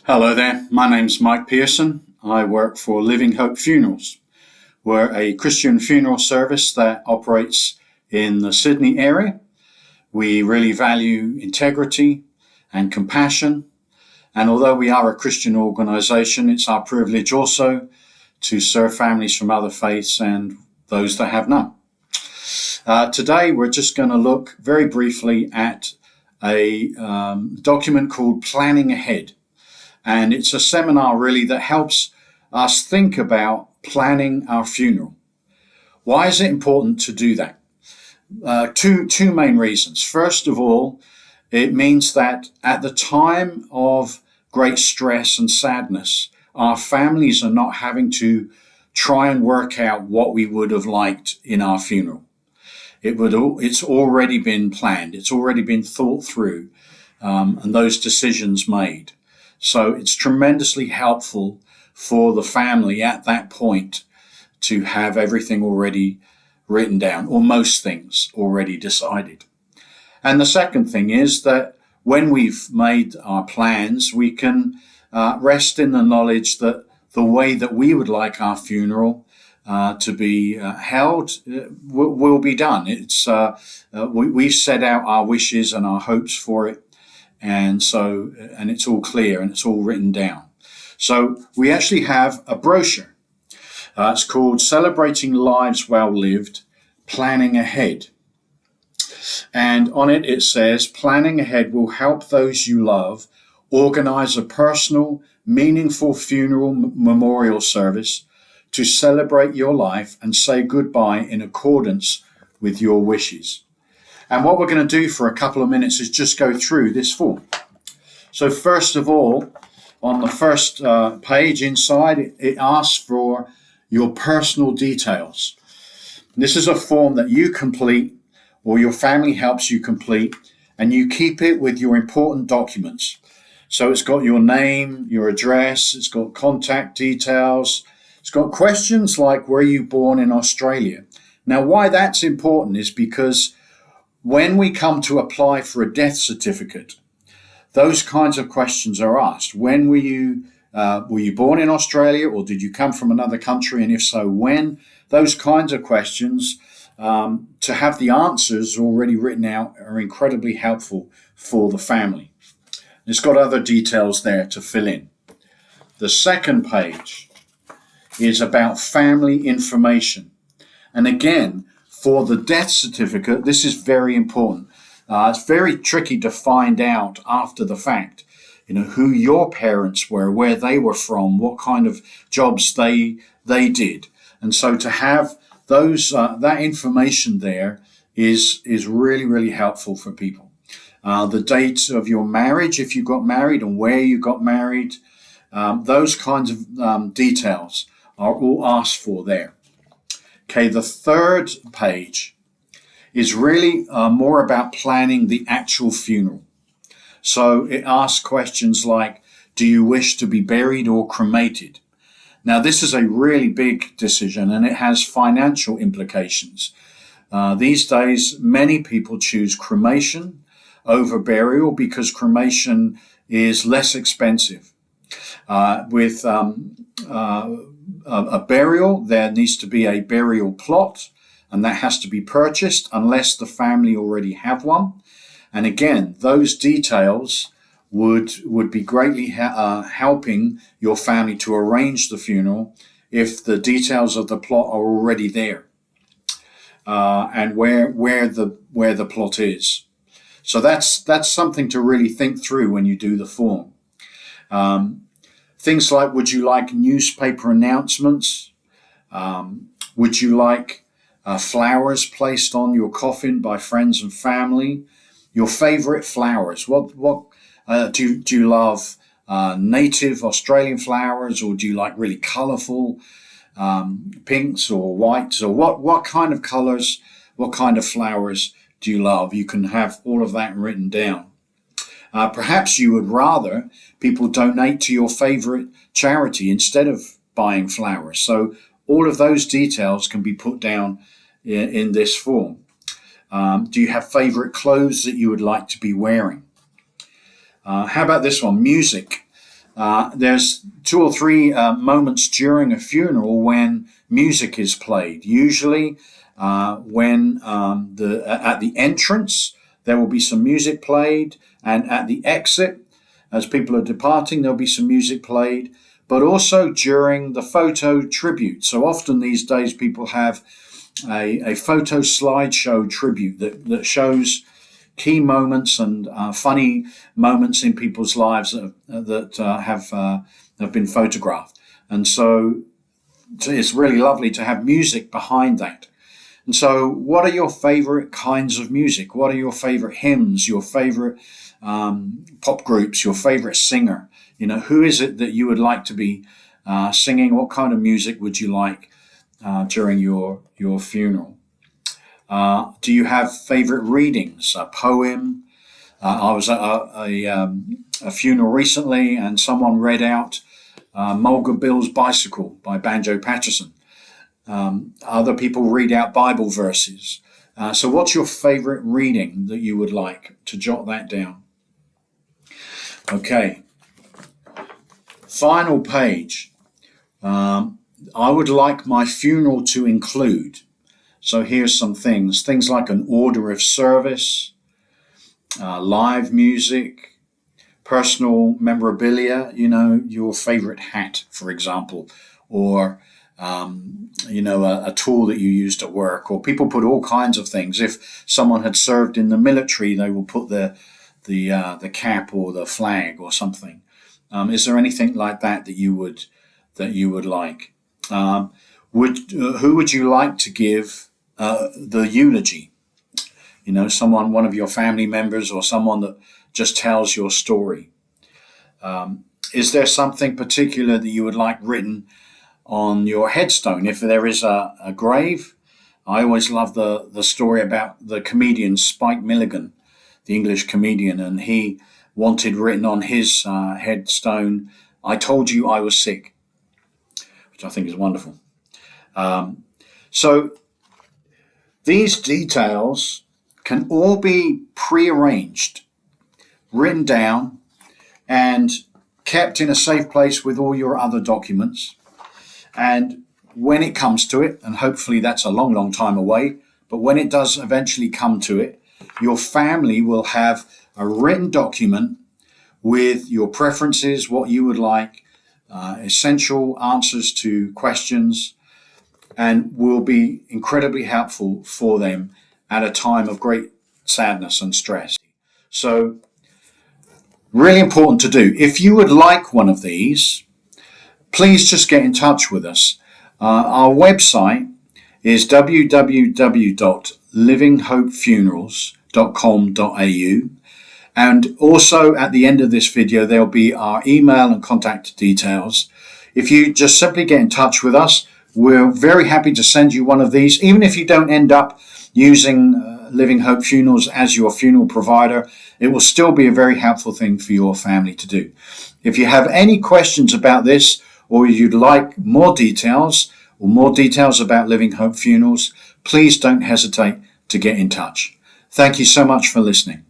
Hello there, my name's Mike Pearson. I work for Living Hope Funerals. We're a Christian funeral service that operates in the Sydney area. We really value integrity and compassion, and although we are a Christian organisation, it's our privilege also to serve families from other faiths and those that have none. Today we're just going to look very briefly at a document called Planning Ahead. And it's a seminar really that helps us think about planning our funeral. Why is it important to do that? Two main reasons. First of all, it means that at the time of great stress and sadness, our families are not having to try and work out what we would have liked in our funeral. It's already been planned. It's already been thought through, and those decisions made. So it's tremendously helpful for the family at that point to have everything already written down, or most things already decided. And the second thing is that when we've made our plans, we can rest in the knowledge that the way that we would like our funeral to be held will be done. We've set out our wishes and our hopes for it. And it's all clear and it's all written down. So we actually have a brochure. It's called Celebrating Lives Well Lived, Planning Ahead. And on it, it says, planning ahead will help those you love organize a personal, meaningful funeral memorial service to celebrate your life and say goodbye in accordance with your wishes. And what we're going to do for a couple of minutes is just go through this form. So first of all, on the first page inside, it asks for your personal details. This is a form that you complete or your family helps you complete, and you keep it with your important documents. So it's got your name, your address, it's got contact details, it's got questions like, were you born in Australia? Now, why that's important is because when we come to apply for a death certificate, those kinds of questions are asked. When were you born in Australia, or did you come from another country? And if so, when? Those kinds of questions, to have the answers already written out, are incredibly helpful for the family. It's got other details there to fill in. The second page is about family information. And again, for the death certificate, this is very important. It's very tricky to find out after the fact, who your parents were, where they were from, what kind of jobs they did. And so to have that information there is really, really helpful for people. The dates of your marriage, if you got married, and where you got married, those kinds of details are all asked for there. Okay, the third page is really more about planning the actual funeral. So it asks questions like, do you wish to be buried or cremated? Now, this is a really big decision, and it has financial implications. These days, many people choose cremation over burial because cremation is less expensive. With a burial, there needs to be a burial plot, and that has to be purchased unless the family already have one. And again, those details would be greatly helping your family to arrange the funeral if the details of the plot are already there, and where the plot is. So that's something to really think through when you do the form. Things like, would you like newspaper announcements? Would you like flowers placed on your coffin by friends and family? Your favorite flowers. What do you love? Native Australian flowers, or do you like really colorful pinks or whites? Or what kind of colors, what kind of flowers do you love? You can have all of that written down. Perhaps you would rather people donate to your favorite charity instead of buying flowers. So all of those details can be put down in this form. Do you have favorite clothes that you would like to be wearing? How about this one? Music. There's two or three moments during a funeral when music is played. Usually, when at the entrance there will be some music played, and at the exit, as people are departing, there'll be some music played. But also during the photo tribute. So often these days, people have a photo slideshow tribute that shows key moments and funny moments in people's lives that have been photographed. And so it's really lovely to have music behind that. And so what are your favorite kinds of music? What are your favorite hymns, your favorite pop groups, your favorite singer? Who is it that you would like to be singing? What kind of music would you like during your funeral? Do you have favorite readings, a poem? I was at a funeral recently, and someone read out Mulga Bill's Bicycle by Banjo Patterson. Other people read out Bible verses. So what's your favorite reading that you would like? To jot that down. Okay. Final page. I would like my funeral to include. So here's some things like an order of service, live music, personal memorabilia, your favorite hat, for example, or, a tool that you used at work, or people put all kinds of things. If someone had served in the military, they will put the cap or the flag or something. Is there anything like that you would like? Who would you like to give the eulogy? One of your family members, or someone that just tells your story. Is there something particular that you would like written on your headstone? If there is a grave, I always love the story about the comedian Spike Milligan, the English comedian, and he wanted written on his headstone, "I told you I was sick," which I think is wonderful. So these details can all be prearranged, written down, and kept in a safe place with all your other documents. And when it comes to it, and hopefully that's a long, long time away, but when it does eventually come to it, your family will have a written document with your preferences, what you would like, essential answers to questions, and will be incredibly helpful for them at a time of great sadness and stress. So, really important to do. If you would like one of these, please just get in touch with us. Our website is www.livinghopefunerals.com.au. And also at the end of this video, there'll be our email and contact details. If you just simply get in touch with us, we're very happy to send you one of these. Even if you don't end up using Living Hope Funerals as your funeral provider, it will still be a very helpful thing for your family to do. If you have any questions about this, or you'd like more details about Living Hope Funerals, please don't hesitate to get in touch. Thank you so much for listening.